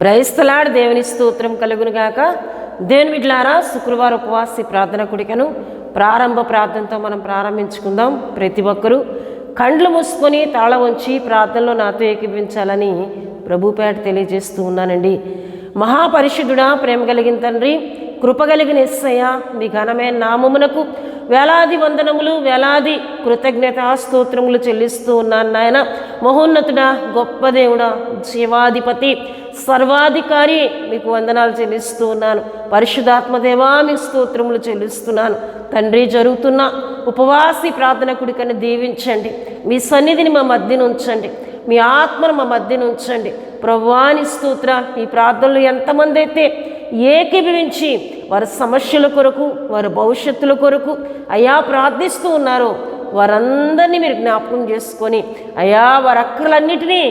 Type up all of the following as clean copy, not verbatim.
క్రైస్తలాడు దేవుని స్తోత్రం కలుగును గాక. దేవుని బిడ్డలారా, శుక్రవారం ఉపవాసి ప్రార్థన కుడికను ప్రారంభ ప్రార్థనతో మనం ప్రారంభించుకుందాం. ప్రతి ఒక్కరూ కండ్లు మూసుకొని తాళ వంచి ప్రార్థనలో నాతో ఏకీభించాలని ప్రభుపేట తెలియజేస్తూ ఉన్నానండి. మహాపరిశుద్ధుడా, ప్రేమ కలిగిన తండ్రి, కృప కలిగిన యేసయ్య, మీ ఘనమైన నామమునకు వేలాది వందనములు, వేలాది కృతజ్ఞతా స్తోత్రములు చెల్లిస్తూ ఉన్నాను నాయన. మహోన్నతుడా, గొప్ప దేవుడా, జీవాధిపతి, సర్వాధికారి, మీకు వందనాలు చెల్లిస్తూ ఉన్నాను. పరిశుద్ధాత్మదేవా, మీకు స్తోత్రములు చెల్లిస్తున్నాను తండ్రి. జరుగుతున్న ఉపవాసి ప్రార్థన కుడికని దీవించండి. మీ సన్నిధిని మా మధ్యన ఉంచండి. మీ ఆత్మను మా మధ్యన ఉంచండి ప్రభువాని స్తోత్ర. ఈ ప్రార్థనలు ఎంతమంది అయితే ఏకీభవించి వారి సమస్యల కొరకు, వారి భవిష్యత్తుల కొరకు అయ్యా ప్రార్థిస్తూ ఉన్నారో వారందరినీ మీరు జ్ఞాపకం చేసుకొని అయ్యా వారి అక్కర్లన్నిటినీ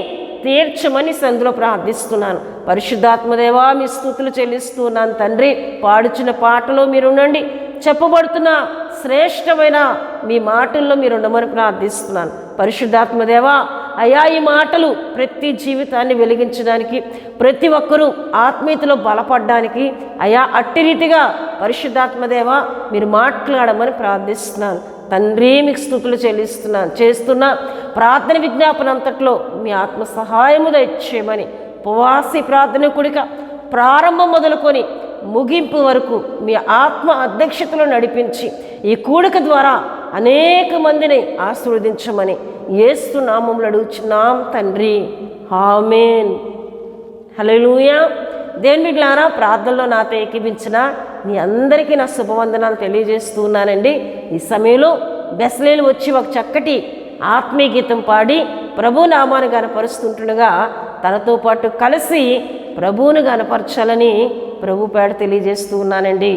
తీర్చమని సందులో ప్రార్థిస్తున్నాను. పరిశుద్ధాత్మదేవా, మీ స్తుతులు చెల్లిస్తున్నాను తండ్రి. పాడుచున్న పాటలో మీరు ఉండండి, చెప్పబడుతున్న శ్రేష్టమైన మీ మాటల్లో మీరు ఉండమని ప్రార్థిస్తున్నాను. పరిశుద్ధాత్మదేవా, అయా ఈ మాటలు ప్రతి జీవితాన్ని వెలిగించడానికి, ప్రతి ఒక్కరూ ఆత్మీయతలో బలపడడానికి అయా అట్టి రీతిగా పరిశుద్ధాత్మదేవా మీరు మాట్లాడమని ప్రార్థిస్తున్నాను తండ్రి. మీకు స్తుతులు చెల్లిస్తున్నాను. చేస్తున్న ప్రార్థన విజ్ఞాపన అంతట్లో మీ ఆత్మ సహాయము దయచేయమని ఉపవాసి ప్రార్థన కూడిక ప్రారంభం మొదలుకొని ముగింపు వరకు మీ ఆత్మ అధ్యక్షతలో నడిపించి ఈ కూడిక ద్వారా అనేక మందిని ఆశీర్వదించమని యేసు నామములో అడుగుచున్నాం తండ్రి. ఆమేన్. హల్లెలూయా. దేవుని బిడ్డలారా, ప్రార్థనలో నాతో ఏకీభించిన మీ అందరికీ నా శుభవందనాలు తెలియజేస్తూ ఉన్నానండి. ఈ సమయంలో బెస్లేలు వచ్చి ఒక చక్కటి ఆత్మీయ గీతం పాడి ప్రభు నామాన్ని గనపరుస్తుంటుండగా తనతో పాటు కలిసి ప్రభువును గనపరచాలని ప్రభు పేడ తెలియజేస్తూ ఉన్నానండి.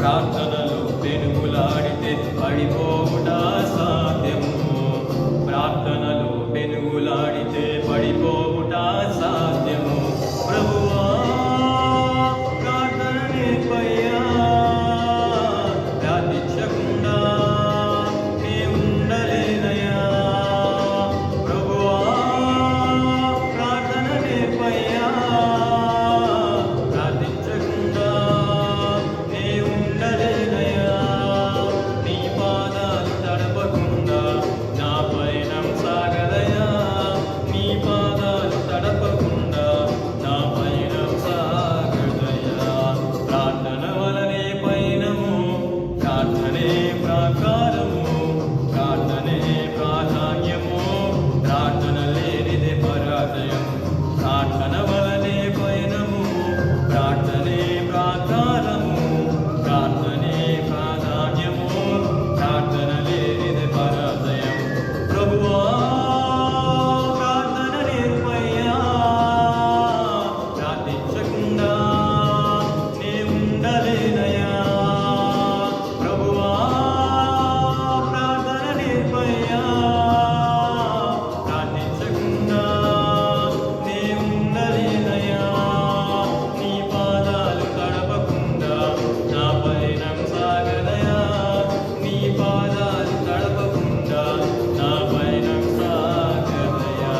ప్రార్థనలో పెనుగులాడితే పడిపోవుట సాధ్యము. ప్రార్థనలో పెనుగులాడితే పడిపోవుట సాధ్యము. ప్రభువా ప్రార్థన నేర్పయ్యా, ప్రార్థించకుండా నే ఉండలేనయ్యా. ప్రభువా ప్రార్థన నేర్పయ్యా, ప్రార్థించకుండా నే ఉండలేనయ్యా. నీ పాదాలు తడపకుండా నా పయనం సాగదయా. నీ పాదాలు తడపకుండా నా పయనం సాగదయా. ప్రార్థన వలనే పయనము, ప్రార్థనే ప్రాకారము, ప్రార్థనే ప్రాధాన్యము, ప్రార్థన లేనిదే పరాజయం. ప్రార్థన వలనే పయనము, ప్రార్థనే ప్రాకారము, ప్రార్థనే ప్రాధాన్యము, ప్రార్థన లేనిదే పరాజయం. ప్రభువా ప్రార్థన నేర్పయ్యా, ప్రార్థించకుండా నే ఉండలేనయ్యా. ప్రభువా ప్రార్థన నేర్పయ్యా, ప్రార్థించకుండా నే ఉండలేనయ్యా. నీ పాదాలు తడపకుండా నా పయనం సాగదయా. నీ పాదాలు తడపకుండా నా పయనం సాగదయా.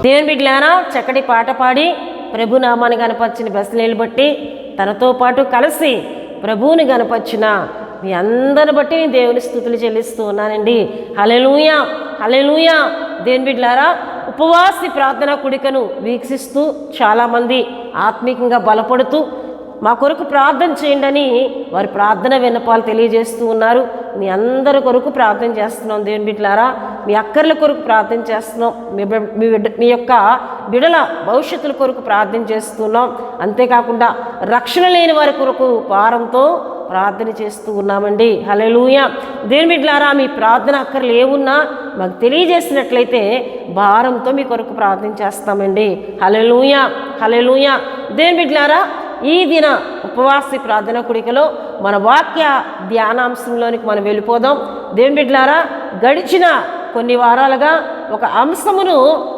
దేవుని బిడ్డలారా, చక్కటి పాట పాడి ప్రభు నామాన్ని గనపరిచిన బెసలేలు బట్టి తనతో పాటు కలిసి ప్రభువుని గనపరిచిన మీ అందరిని బట్టి నేను దేవుని స్తుతులు చెల్లిస్తూ ఉన్నానండి. హల్లెలూయా, హల్లెలూయా. దేవుని బిడ్డలారా, ఉపవాసి ప్రార్థన కూడికను వీక్షిస్తూ చాలామంది ఆత్మీకంగా బలపడుతూ మా కొరకు ప్రార్థన చేయండి అని వారి ప్రార్థన విన్నపాలు తెలియజేస్తూ ఉన్నారు. మీ అందరి కొరకు ప్రార్థన చేస్తున్నాం. దేవుని బిడ్డలారా, మీ అక్కర్ల కొరకు ప్రార్థన చేస్తున్నాం. మీ యొక్క బిడల భవిష్యత్తుల కొరకు ప్రార్థన చేస్తున్నాం. అంతేకాకుండా రక్షణ లేని వారి కొరకు భారంతో ప్రార్థన చేస్తూ ఉన్నామండి. హల్లెలూయా. దేవుని బిడ్డలారా, మీ ప్రార్థన అక్కర్లు ఏమున్నా మాకు తెలియజేసినట్లయితే భారంతో మీ కొరకు ప్రార్థన చేస్తామండి. హల్లెలూయా, హల్లెలూయా. దేవుని బిడ్డలారా, ఈ దిన ఉపవాసి ప్రార్థన కూడికలో మన వాక్య ధ్యానాంశంలోనికి మనం వెళ్ళిపోదాం. దేవుని బిడ్డలారా, గడిచిన కొన్ని వారాలుగా ఒక అంశమును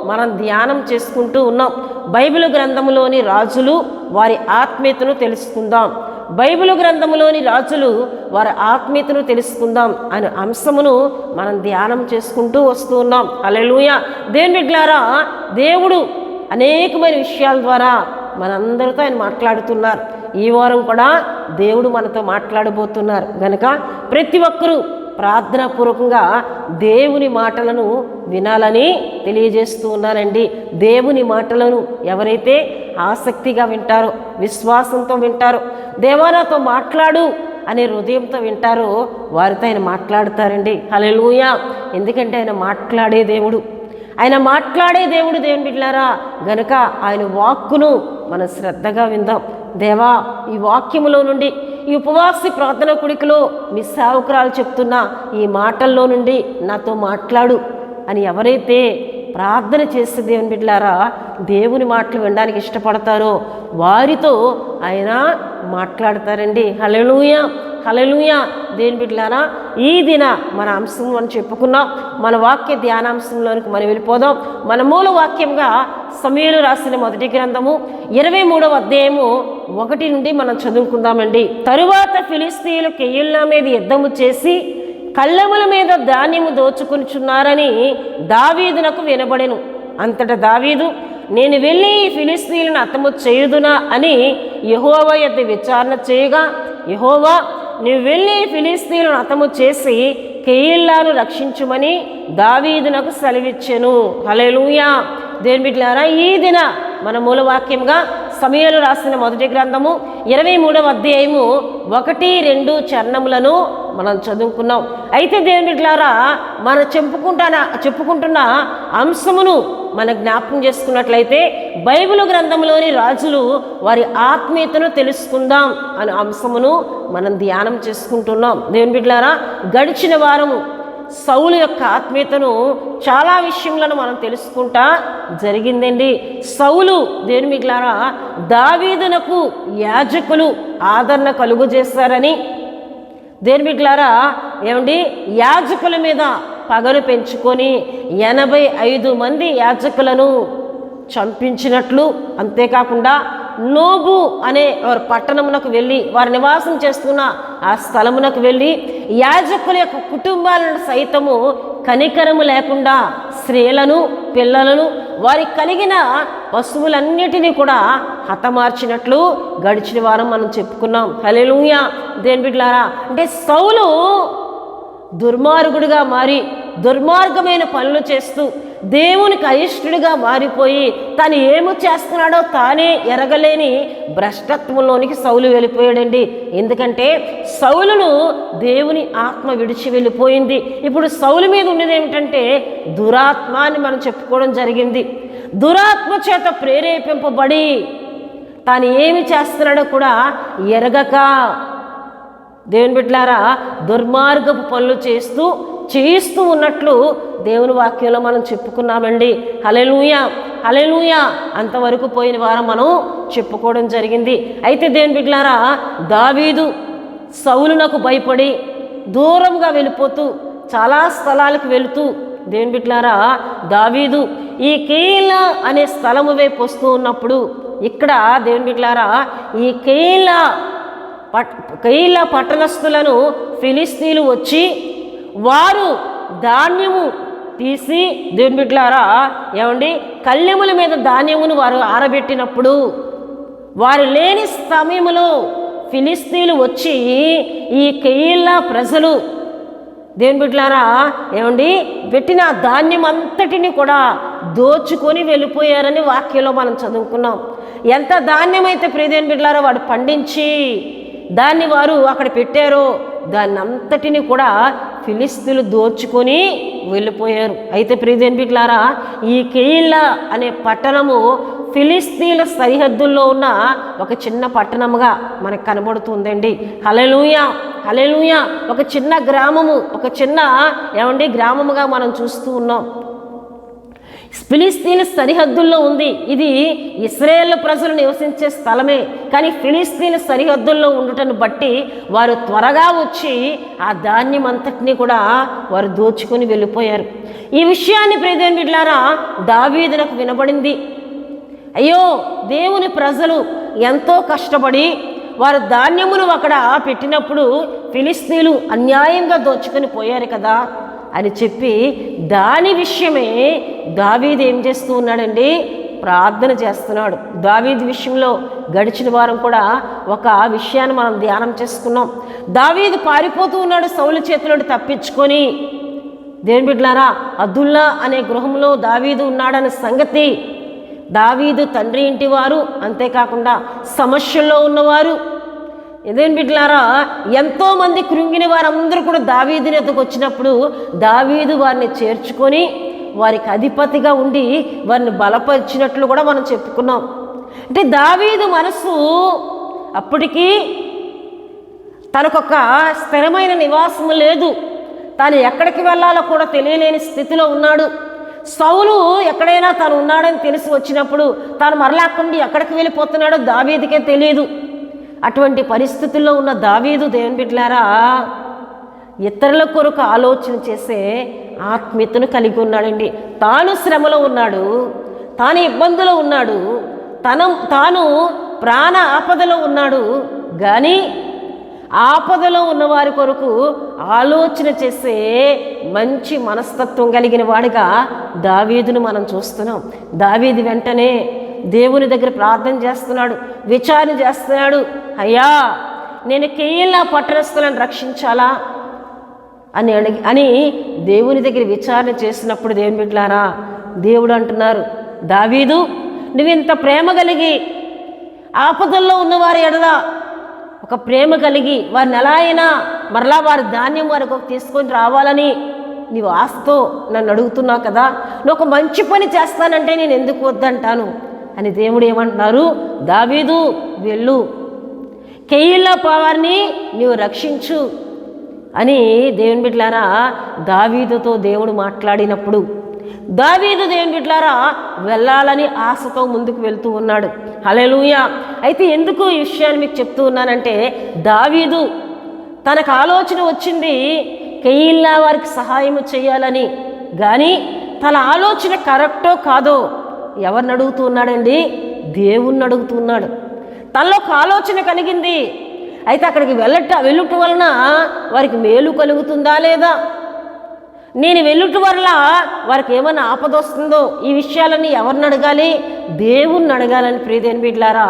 మనం ధ్యానం చేసుకుంటూ ఉన్నాం. బైబిల్ గ్రంథములోని రాజులు వారి ఆత్మీయతను తెలుసుకుందాం. బైబిల్ గ్రంథములోని రాజులు వారి ఆత్మీయతను తెలుసుకుందాం అనే అంశమును మనం ధ్యానం చేసుకుంటూ వస్తూ ఉన్నాం. హల్లెలూయా. దేవుని బిడ్డలారా, దేవుడు అనేకమైన విషయాల ద్వారా మనందరితో ఆయన మాట్లాడుతున్నారు. ఈ వారం కూడా దేవుడు మనతో మాట్లాడబోతున్నారు. గనుక ప్రతి ఒక్కరూ ప్రార్థనాపూర్వకంగా దేవుని మాటలను వినాలని తెలియజేస్తూ ఉన్నానండి. దేవుని మాటలను ఎవరైతే ఆసక్తిగా వింటారో, విశ్వాసంతో వింటారో, దేవా నాతో మాట్లాడు అనే హృదయంతో వింటారో వారితో ఆయన మాట్లాడతారండి. హల్లెలూయా. ఎందుకంటే ఆయన మాట్లాడే దేవుడు, ఆయన మాట్లాడే దేవుడు. దేవుని బిడ్డలారా, గనుక ఆయన వాక్కును మనం శ్రద్ధగా విందాం. దేవా, ఈ వాక్యములో నుండి, ఈ ఉపవాసి ప్రార్థన కూడికలో మీ సేవకురాలు చెప్తున్న ఈ మాటల్లో నుండి నాతో మాట్లాడు అని ఎవరైతే ప్రార్థన చేస్తే దేవుని బిడ్డలారా దేవుని మాటలు వినడానికి ఇష్టపడతారో వారితో ఆయన మాట్లాడతారండి. హల్లెలూయా, హల్లెలూయా. దేవుని బిడ్డలారా, ఈ దిన మన అంశం మనం చెప్పుకున్నాం. మన వాక్య ధ్యానాంశంలోనికి మనం వెళ్ళిపోదాం. మన మూల వాక్యంగా సమూయేలు రాసిన మొదటి గ్రంథము 23వ అధ్యాయము 1 నుండి మనం చదువుకుందామండి. తరువాత ఫిలిష్తీయులు కెయీలా మీద యుద్ధము చేసి కళ్ళెముల మీద ధాన్యము దోచుకొనుచున్నారని దావీదునకు వినబడెను. అంతటా దావీదు, నేను వెళ్ళి ఈ ఫిలిష్తీయులను హతము చేయుదునా అని యెహోవా యొద్ద విచారణ చేయగా, యెహోవా, నీవు వెళ్ళి ఫిలిష్తీయులను హతము చేసి కెయీలాను రక్షించుమని దావీదునకు సెలవిచ్చెను. హల్లెలూయా. దేవుని బిడ్డలారా, ఈ దిన మన మూలవాక్యంగా సమూయేలు రాసిన మొదటి గ్రంథము 23వ అధ్యాయము 1, 2 చరణములను మనం చదువుకున్నాం. అయితే దేవుని బిడ్డలారా, మనం చెప్పుకుంటున్న అంశమును మన జ్ఞాపకం చేసుకున్నట్లయితే బైబిల్ గ్రంథంలోని రాజులు వారి ఆత్మీయతను తెలుసుకుందాం అనే అంశమును మనం ధ్యానం చేసుకుంటున్నాం. దేవుని బిడ్డలారా, గడిచిన వారము సౌలు యొక్క ఆత్మీయతను చాలా విషయములను మనం తెలుసుకుంటా జరిగిందండి. సౌలు దేవుని బిడ్డలారా దావీదునకు యాజకులు ఆదరణ కలుగు చేశారని దేని బిడ్డలారా ఏమండి యాజకుల మీద పగలు పెంచుకొని 85 మంది యాజకులను చంపించినట్లు, అంతేకాకుండా నోబు అనే వారి పట్టణమునకు వెళ్ళి వారి నివాసం చేస్తున్న ఆ స్థలమునకు వెళ్ళి యాజకుల యొక్క కుటుంబాలను సైతము కనికరము లేకుండా స్త్రీలను పిల్లలను వారికి కలిగిన పశువులన్నిటినీ కూడా హతమార్చినట్లు గడిచిన వారం మనం చెప్పుకున్నాం. హల్లెలూయా. దేని బిడ్డలారా, అంటే సౌలు దుర్మార్గుడిగా మారి దుర్మార్గమైన పనులు చేస్తూ దేవునికి అయిష్టుడిగా మారిపోయి తను ఏమి చేస్తున్నాడో తానే ఎరగలేని భ్రష్టత్వంలోనికి సౌలు వెళ్ళిపోయాడండి. ఎందుకంటే సౌలును దేవుని ఆత్మ విడిచి వెళ్ళిపోయింది. ఇప్పుడు సౌలు మీద ఉన్నది ఏమిటంటే దురాత్మ అని మనం చెప్పుకోవడం జరిగింది. దురాత్మ చేత ప్రేరేపింపబడి తాను ఏమి చేస్తున్నాడో కూడా ఎరగక దేవుని బిడ్డలారా దుర్మార్గపు పనులు చేయిస్తూ ఉన్నట్లు దేవుని వాక్యంలో మనం చెప్పుకున్నామండి. హల్లెలూయా, హల్లెలూయా. అంతవరకు పోయిన వారం మనం చెప్పుకోవడం జరిగింది. అయితే దేవుని బిడ్డలారా దావీదు సౌలునకు భయపడి దూరంగా వెళ్ళిపోతూ చాలా స్థలాలకు వెళుతూ దేవుని బిడ్డలారా దావీదు ఈ కేయిలా అనే స్థలము వైపు వస్తూ ఉన్నప్పుడు ఇక్కడ దేవుని బిడ్డలారా ఈ కేయిలా పట్టణస్థులను ఫిలిస్తీన్లు వచ్చి వారు ధాన్యము తీసి దేవుని బిడ్డలారా ఏమండి కళ్ళెముల మీద ధాన్యమును వారు ఆరబెట్టినప్పుడు వారు లేని సమయంలో ఫిలిస్తీన్లు వచ్చి ఈ కేయిలా ప్రజలు దేవుని బిడ్డలారా ఏమండి పెట్టిన ధాన్యం అంతటిని కూడా దోచుకొని వెళ్ళిపోయారని వాక్యంలో మనం చదువుకున్నాం. ఎంత ధాన్యం అయితే ప్రియదేవుని బిడ్డలారా వాడు పండించి దాన్ని వారు అక్కడ పెట్టారో దాన్ని అంతటిని కూడా ఫిలిస్తీన్లు దోచుకొని వెళ్ళిపోయారు. అయితే ప్రియదేవుని బిడ్డలారా ఈ కేయిలా అనే పట్టణము ఫిలిస్తీన్ల సరిహద్దుల్లో ఉన్న ఒక చిన్న పట్టణముగా మనకు కనబడుతుందండి. హల్లెలూయా, హల్లెలూయా. ఒక చిన్న గ్రామము, ఒక చిన్న ఏమండి గ్రామముగా మనం చూస్తూ ఉన్నాం. ఫిలిస్తీన్ సరిహద్దుల్లో ఉంది. ఇది ఇశ్రాయేల్ ప్రజలు నివసించే స్థలమే, కానీ ఫిలిస్తీన్ సరిహద్దుల్లో ఉండటాన్ని బట్టి వారు త్వరగా వచ్చి ఆ ధాన్యం అంతటినీ కూడా వారు దోచుకొని వెళ్ళిపోయారు. ఈ విషయాన్ని ప్రియదేవుని బిడ్డలారా దావీదునకు వినబడింది. అయ్యో దేవుని ప్రజలు ఎంతో కష్టపడి వారు ధాన్యమును అక్కడ పెట్టినప్పుడు ఫిలిస్తీన్లు అన్యాయంగా దోచుకొని పోయారు కదా అని చెప్పి దాని విషయమే దావీదు ఏం చేస్తూ ఉన్నాడండి ప్రార్థన చేస్తున్నాడు. దావీదు విషయంలో గడిచిన వారం కూడా ఒక విషయాన్ని మనం ధ్యానం చేసుకున్నాం. దావీదు పారిపోతూ ఉన్నాడు సౌలు చేతిలో తప్పించుకొని. దేవుని బిడ్డలారా అదుల్లా అనే గృహంలో దావీదు ఉన్నాడనే సంగతి దావీదు తండ్రి ఇంటి వారు, అంతేకాకుండా సమస్యల్లో ఉన్నవారు, దేవుని బిడ్డలారా ఎంతోమంది కృంగిన వారందరూ కూడా దావీదుని ఎదుకు వచ్చినప్పుడు దావీదు వారిని చేర్చుకొని వారికి అధిపతిగా ఉండి వారిని బలపరిచినట్లు కూడా మనం చెప్పుకున్నాం. అంటే దావీదు మనసు అప్పటికీ తనకొక స్థిరమైన నివాసం లేదు. తాను ఎక్కడికి వెళ్ళాలో కూడా తెలియలేని స్థితిలో ఉన్నాడు. సౌలు ఎక్కడైనా తాను ఉన్నాడని తెలిసి వచ్చినప్పుడు తాను మరలాకుండా ఎక్కడికి వెళ్ళిపోతున్నాడో దావీదుకే తెలియదు. అటువంటి పరిస్థితుల్లో ఉన్న దావీదు దేవుని బిడ్డలారా ఇతరుల కొరకు ఆలోచన చేసే ఆత్మీయతను కలిగి ఉన్నాడండి. తాను శ్రమలో ఉన్నాడు, తాను ఇబ్బందులో ఉన్నాడు, తాను ప్రాణ ఆపదలో ఉన్నాడు, కానీ ఆపదలో ఉన్నవారి కొరకు ఆలోచన చేసే మంచి మనస్తత్వం కలిగిన వాడిగా దావీదును మనం చూస్తున్నాం. దావీదు వెంటనే దేవుని దగ్గర ప్రార్థన చేస్తున్నాడు, విచారణ చేస్తున్నాడు. అయ్యా నేను కేయిలా పట్టణస్థులను రక్షించాలా అని దేవుని దగ్గర విచారణ చేసినప్పుడు దేవుని బిడ్డలారా దేవుడు అంటున్నారు, దావీదు నువ్వు ఇంత ప్రేమ కలిగి ఆపదల్లో ఉన్నవారి ఎడల ఒక ప్రేమ కలిగి వారిని ఎలా అయినా మరలా వారి ధాన్యం వరకు తీసుకొని రావాలని నీవు ఆశతో నన్ను అడుగుతున్నావు కదా, నువ్వు ఒక మంచి పని చేస్తానంటే నేను ఎందుకు వద్దంటాను అని దేవుడు ఏమంటున్నారు, దావీదు వెళ్ళు, కేయిలా వారిని నీవు రక్షించు అని దేవుని బిడ్డలారా దావీదుతో దేవుడు మాట్లాడినప్పుడు దావీదు దేవుని బిడ్డలారా వెళ్ళాలని ఆశతో ముందుకు వెళ్తూ ఉన్నాడు. హల్లెలూయా. అయితే ఎందుకు ఈ విషయాన్ని మీకు చెప్తూ ఉన్నానంటే దావీదు తనకు ఆలోచన వచ్చింది కెయీలా వారికి సహాయం చేయాలని. కానీ తన ఆలోచన కరెక్టో కాదో ఎవరిని అడుగుతున్నాడండి? దేవుణ్ణి అడుగుతున్నాడు. తనలో ఒక ఆలోచన కలిగింది. అయితే అక్కడికి వెళ్ళుట వలన వారికి మేలు కలుగుతుందా లేదా, నేను వెళ్ళుట వల్ల వారికి ఏమైనా ఆపద వస్తుందో, ఈ విషయాలన్నీ ఎవరిని అడగాలి? దేవుణ్ణి అడగాలని ప్రియదేని బిడ్డలారా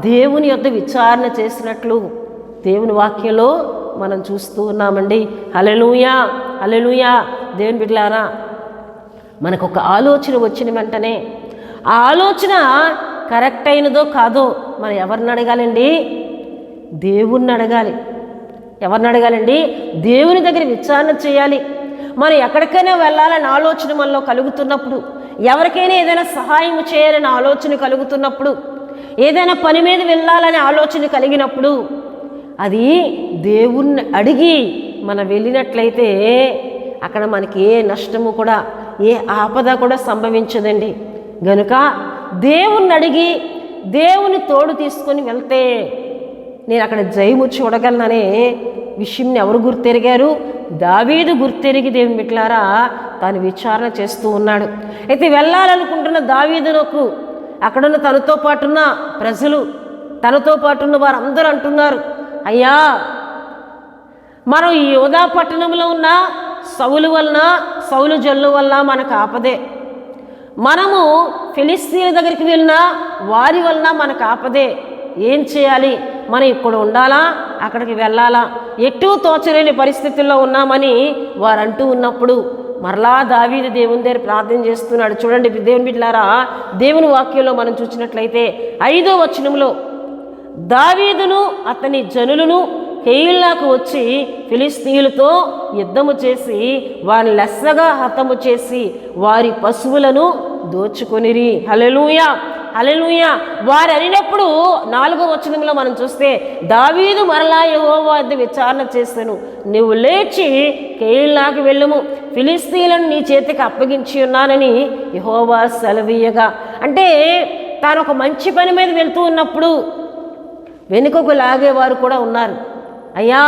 దేవుని యొద్ద విచారణ చేసినట్లు దేవుని వాక్యంలో మనం చూస్తూ ఉన్నామండి. హల్లెలూయా, హల్లెలూయా. దేవుని బిడ్డలారా మనకు ఒక ఆలోచన వచ్చిన వెంటనే ఆ ఆలోచన కరెక్ట్ అయినదో కాదో మనం ఎవరిని అడగాలండి? దేవుణ్ణి అడగాలి. ఎవరిని అడగాలండి? దేవుని దగ్గర విచారణ చేయాలి. మనం ఎక్కడికైనా వెళ్ళాలని ఆలోచన మనలో కలుగుతున్నప్పుడు, ఎవరికైనా ఏదైనా సహాయం చేయాలని ఆలోచన కలుగుతున్నప్పుడు, ఏదైనా పని మీద వెళ్ళాలని ఆలోచన కలిగినప్పుడు అది దేవుణ్ణి అడిగి మనం వెళ్ళినట్లయితే అక్కడ మనకి ఏ నష్టము కూడా, ఏ ఆపద కూడా సంభవించదండి. గనుక దేవుణ్ణి అడిగి దేవుని తోడు తీసుకొని వెళ్తే నేను అక్కడ జయము చూడగలననే విషయంని ఎవరు గుర్తెరిగారు? దావీదు గుర్తెరిగి దేవుని బిడ్డలారా తాను విచారణ చేస్తూ ఉన్నాడు. అయితే వెళ్ళాలనుకుంటున్న దావీదునకు అక్కడున్న తనతో పాటున్న ప్రజలు, తనతో పాటున్న వారందరూ అంటున్నారు, అయ్యా మనం ఈ యోధా పట్టణంలో ఉన్న సౌలు జల్లు వల్ల మనకు ఆపదే, మనము ఫిలిస్తీన్ల దగ్గరికి వెళ్ళినా వారి వలన మనకు ఆపదే, ఏం చేయాలి? మనం ఇక్కడ ఉండాలా, అక్కడికి వెళ్ళాలా, ఎటూ తోచలేని పరిస్థితుల్లో ఉన్నామని వారు అంటూ ఉన్నప్పుడు మరలా దావీదు దేవుని దగ్గర ప్రార్థన చేస్తున్నాడు. చూడండి దేవుని బిడ్డలారా దేవుని వాక్యంలో మనం చూసినట్లయితే 5వ వచనంలో దావీదును అతని జనులను కెయీలాకు వచ్చి ఫిలిస్తీయులతో యుద్ధము చేసి వారిని లెస్సగా హతము చేసి వారి పశువులను దోచుకొనిరి. హల్లెలూయా, హల్లెలూయా. వారు అనినప్పుడు 4వ వచనంలో మనం చూస్తే దావీదు మరలా యెహోవా వద్ద విచారణ చేశాను, నువ్వు లేచి కెయీలాకు వెళ్ళుము, ఫిలిస్తీయులను నీ చేతికి అప్పగించి ఉన్నానని యెహోవా సెలవీయగా. అంటే తాను ఒక మంచి పని మీద వెళ్తూ ఉన్నప్పుడు వెనుకకు లాగేవారు కూడా ఉన్నారు. అయ్యా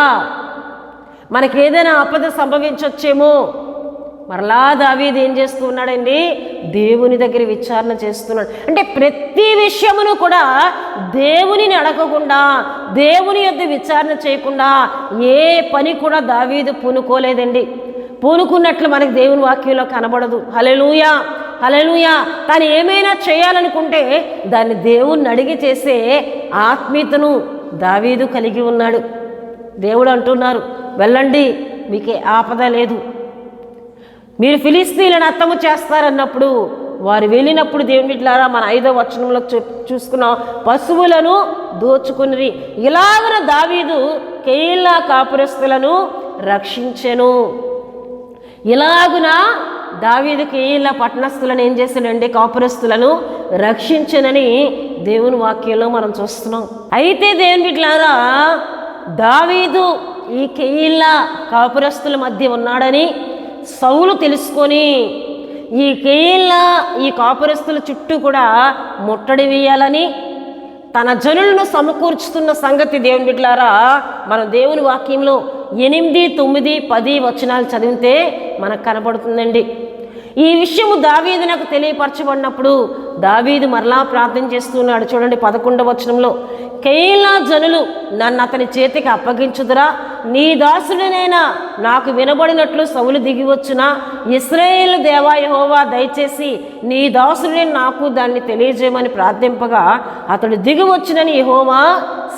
మనకి ఏదైనా ఆపద సంభవించవచ్చేమో. మరలా దావీదు ఏం చేస్తూ ఉన్నాడండి? దేవుని దగ్గర విచారణ చేస్తున్నాడు. అంటే ప్రతి విషయమును కూడా దేవునిని అడగకుండా, దేవుని యొద్ద విచారణ చేయకుండా ఏ పని కూడా దావీదు పూనుకోలేదండి. పూనుకున్నట్లు మనకి దేవుని వాక్యంలో కనబడదు. హల్లెలూయా, హల్లెలూయా. తాను ఏమైనా చేయాలనుకుంటే దాన్ని దేవుణ్ణి అడిగి చేసే ఆత్మీయతను దావీదు కలిగి ఉన్నాడు. దేవుడు అంటున్నారు, వెళ్ళండి, మీకే ఆపద లేదు, మీరు ఫిలిస్తీయులను హతము చేస్తారన్నప్పుడు వారు వెళ్ళినప్పుడు దేవుని బిడ్డలారా మన 5వ వచనంలో చూసుకున్నాం, పశువులను దోచుకుని. ఇలాగున దావీదు కెయీలా కాపురస్తులను రక్షించెను. ఇలాగున దావీదు కెయీలా పట్టణస్థులను ఏం చేశాడండి? కాపురస్తులను రక్షించనని దేవుని వాక్యంలో మనం చూస్తున్నాం. అయితే దేవుని బిడ్డలారా దావీదు ఈ కెయీలా కాపురస్తుల మధ్య ఉన్నాడని సౌలు తెలుసుకొని ఈ కెయీలా ఈ కాపురస్తుల చుట్టూ కూడా ముట్టడి వేయాలని తన జనులను సమకూర్చుతున్న సంగతి దేవుని బిడ్డలారా మనం దేవుని వాక్యంలో 8, 9, 10 వచనాలు చదివితే మనకు కనబడుతుందండి. ఈ విషయము దావీదునకు తెలియపరచబడినప్పుడు దావీదు మరలా ప్రార్థన చేస్తున్నాడు. చూడండి 11వ వచనంలో, కెయీలా జనులు నన్ను అతని చేతికి అప్పగించుదురా, నీ దాసుడినైనా నాకు వినబడినట్లు సౌలు దిగివచ్చునా, ఇశ్రాయేలు దేవా యెహోవా దయచేసి నీ దాసుడిని నాకు దాన్ని తెలియజేయమని ప్రార్థింపగా అతడు దిగివచ్చునని యెహోవా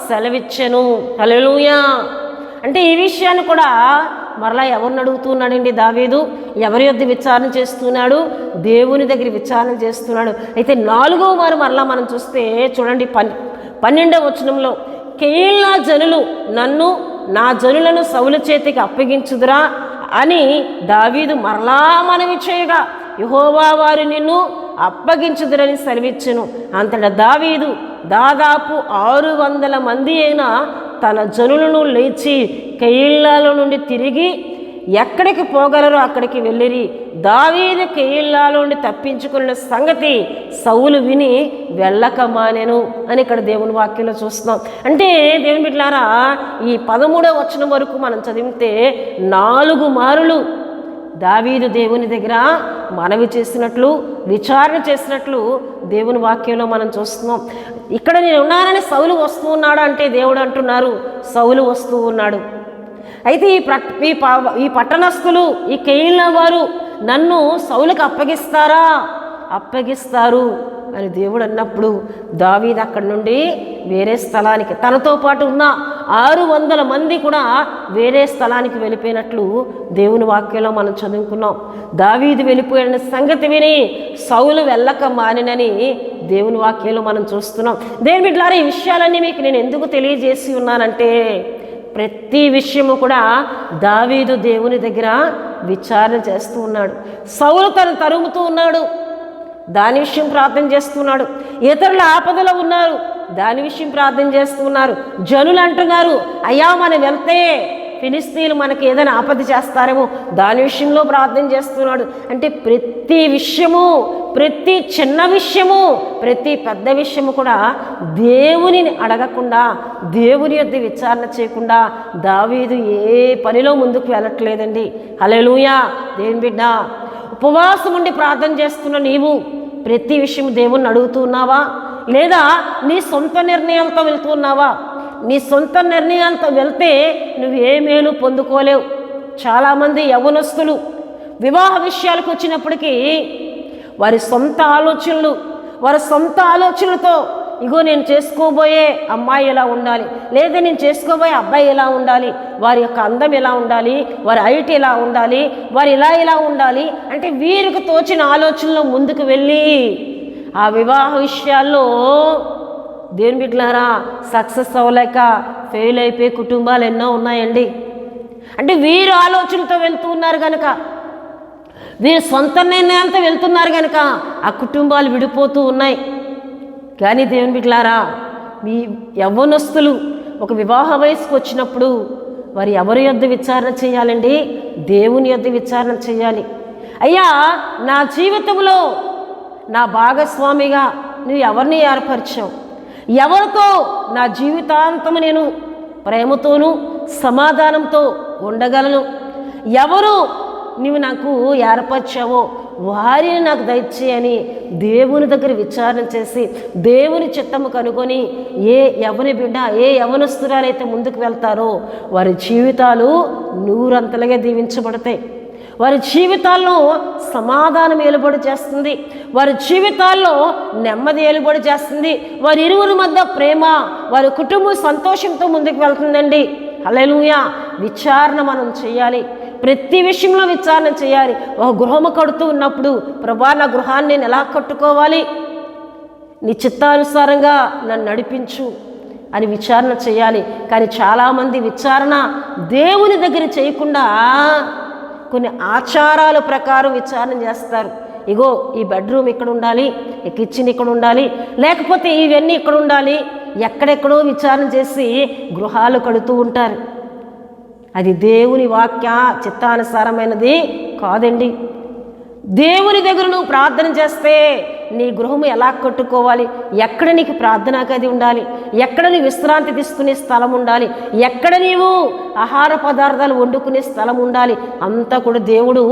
సెలవిచ్చెను. హల్లెలూయా. అంటే ఈ విషయాన్ని కూడా మరలా ఎవరిని అడుగుతున్నాడండి దావీదు? ఎవరి యొద్ద విచారణ చేస్తున్నాడు? దేవుని దగ్గర విచారణ చేస్తున్నాడు. అయితే 4వ వారు మరలా మనం చూస్తే చూడండి 12వ వచనంలో, కెయీలా జనులు నన్ను నా జనులను సౌలు చేతికి అప్పగించుదురా అని దావీదు మరలా మనవి చేయగా యెహోవా వారు నిన్ను అప్పగించుదురని సెలవిచ్చెను. అంతటా దావీదు దాదాపు 600 మంది అయినా తన జనులను లేచి కెయీలాలో నుండి తిరిగి ఎక్కడికి పోగలరో అక్కడికి వెళ్ళిరి. దావీదు కెయీలాలో నుండి తప్పించుకున్న సంగతి సౌలు విని వెళ్ళక మానెను అని ఇక్కడ దేవుని వాక్యంలో చూస్తున్నాం. అంటే దేవుని బిడ్డలారా, ఈ 13వ వచనం వరకు మనం చదివితే 4 మారులు దావీదు దేవుని దగ్గర మనవి చేసినట్లు, విచారణ చేసినట్లు దేవుని వాక్యంలో మనం చూస్తున్నాం. ఇక్కడ నేను ఉన్నానని సౌలు వస్తూ ఉన్నాడు అంటే దేవుడు అంటున్నారు సౌలు వస్తూ ఉన్నాడు. అయితే ఈ పట్టణస్థులు, ఈ కెయీలా వారు నన్ను సౌలుకి అప్పగిస్తారు అని దేవుడు అన్నప్పుడు దావీదు అక్కడి నుండి వేరే స్థలానికి, తనతో పాటు ఉన్న 600 మంది కూడా వేరే స్థలానికి వెళ్ళిపోయినట్లు దేవుని వాక్యంలో మనం చదువుకున్నాం. దావీదు వెళ్ళిపోయిన సంగతి విని సౌలు వెళ్ళక మానినని దేవుని వాక్యంలో మనం చూస్తున్నాం. దేవుని బిడ్డలారా, ఈ విషయాలన్నీ మీకు నేను ఎందుకు తెలియజేసి ఉన్నానంటే, ప్రతి విషయము కూడా దావీదు దేవుని దగ్గర విచారణ చేస్తూ ఉన్నాడు. సౌలు తను తరుముతూ ఉన్నాడు, దాని విషయం ప్రార్థన చేస్తున్నాడు. ఇతరుల ఆపదలో ఉన్నారు, దాని విషయం ప్రార్థన చేస్తున్నారు. జనులు అంటున్నారు, అయ్యా మనం వెళ్తే ఫిలిస్తీన్లు మనకి ఏదైనా ఆపద చేస్తారేమో, దాని విషయంలో ప్రార్థన చేస్తున్నాడు. అంటే ప్రతి విషయము, ప్రతి చిన్న విషయము, ప్రతి పెద్ద విషయము కూడా దేవుని అడగకుండా, దేవుని యొద్ద విచారణ చేయకుండా దావీదు ఏ పనిలో ముందుకు వెళ్ళట్లేదండి. హల్లెలూయా. దేవుని బిడ్డ, ఉపవాసం ఉండి ప్రార్థన చేస్తున్న నీవు ప్రతి విషయం దేవుణ్ణి అడుగుతున్నావా, లేదా నీ సొంత నిర్ణయాలతో వెళ్తున్నావా? నీ సొంత నిర్ణయాలతో వెళ్తే నువ్వు ఏ మేలు పొందుకోలేవు. చాలామంది యవ్వనస్తులు వివాహ విషయాలకు వచ్చినప్పటికీ వారి సొంత ఆలోచనలతో ఇగో నేను చేసుకోబోయే అమ్మాయి ఎలా ఉండాలి, లేదా నేను చేసుకోబోయే అబ్బాయి ఎలా ఉండాలి, వారి యొక్క అందం ఎలా ఉండాలి, వారి హైట్ ఎలా ఉండాలి, వారు ఇలా ఉండాలి అంటే వీరికి తోచిన ఆలోచనలో ముందుకు వెళ్ళి ఆ వివాహ విషయాల్లో దేవుని బిడ్డలారా సక్సెస్ అవ్వలేక ఫెయిల్ అయిపోయే కుటుంబాలు ఎన్నో ఉన్నాయండి. అంటే వీరు ఆలోచనతో వెళ్తూ ఉన్నారు కనుక, వీరు సొంత నిర్ణయాలతో వెళ్తున్నారు కనుక ఆ కుటుంబాలు విడిపోతూ ఉన్నాయి. కానీ దేవుని బిడ్డలారా, మీ యవ్వనస్తులు ఒక వివాహ వయసుకు వచ్చినప్పుడు వారు ఎవరి యొద్ద విచారణ చేయాలండి? దేవుని యొద్ద విచారణ చేయాలి. అయ్యా, నా జీవితంలో నా భాగస్వామిగా నువ్వు ఎవరిని ఏర్పరిచావు? ఎవరితో నా జీవితాంతము నేను ప్రేమతోనూ సమాధానంతో ఉండగలను? ఎవరు నీవు నాకు ఏర్పరిచావో వారిని నాకు దయచేయని దేవుని దగ్గర విచారణ చేసి దేవుని చిత్తము కనుగొని ఎవరి బిడ్డ, ఏ యవనస్తురాలైతే ముందుకు వెళ్తారో వారి జీవితాలు నూరంతలుగా దీవించబడతాయి. వారి జీవితాల్లో సమాధానం ఏలుబడి చేస్తుంది, వారి జీవితాల్లో నెమ్మది ఏలుబడి చేస్తుంది, వారి ఇరువురి మధ్య ప్రేమ, వారి కుటుంబం సంతోషంతో ముందుకు వెళ్తుందండి. హల్లెలూయా. విచారణ మనం చేయాలి, ప్రతి విషయంలో విచారణ చేయాలి. ఒక గృహము కడుతూ ఉన్నప్పుడు, ప్రభా నా గృహాన్ని నేను ఎలా కట్టుకోవాలి, నీ చిత్తానుసారంగా నన్ను నడిపించు అని విచారణ చేయాలి. కానీ చాలామంది విచారణ దేవుని దగ్గర చేయకుండా కొన్ని ఆచారాల ప్రకారం విచారణ చేస్తారు. ఇగో ఈ బెడ్రూమ్ ఇక్కడ ఉండాలి, ఈ కిచెన్ ఇక్కడ ఉండాలి, లేకపోతే ఇవన్నీ ఇక్కడ ఉండాలి, ఎక్కడెక్కడో విచారణ చేసి గృహాలు కడుతూ ఉంటారు. అది దేవుని వాక్య చిత్తానుసారమైనది కాదండి. దేవుని దగ్గర నువ్వు ప్రార్థన చేస్తే నీ గృహము ఎలా కట్టుకోవాలి, ఎక్కడ నీకు ప్రార్థనా గది ఉండాలి, ఎక్కడ నీ విశ్రాంతి తీసుకునే స్థలం ఉండాలి, ఎక్కడ నీవు ఆహార పదార్థాలు వండుకునే స్థలం ఉండాలి, అంతా కూడా దేవుడు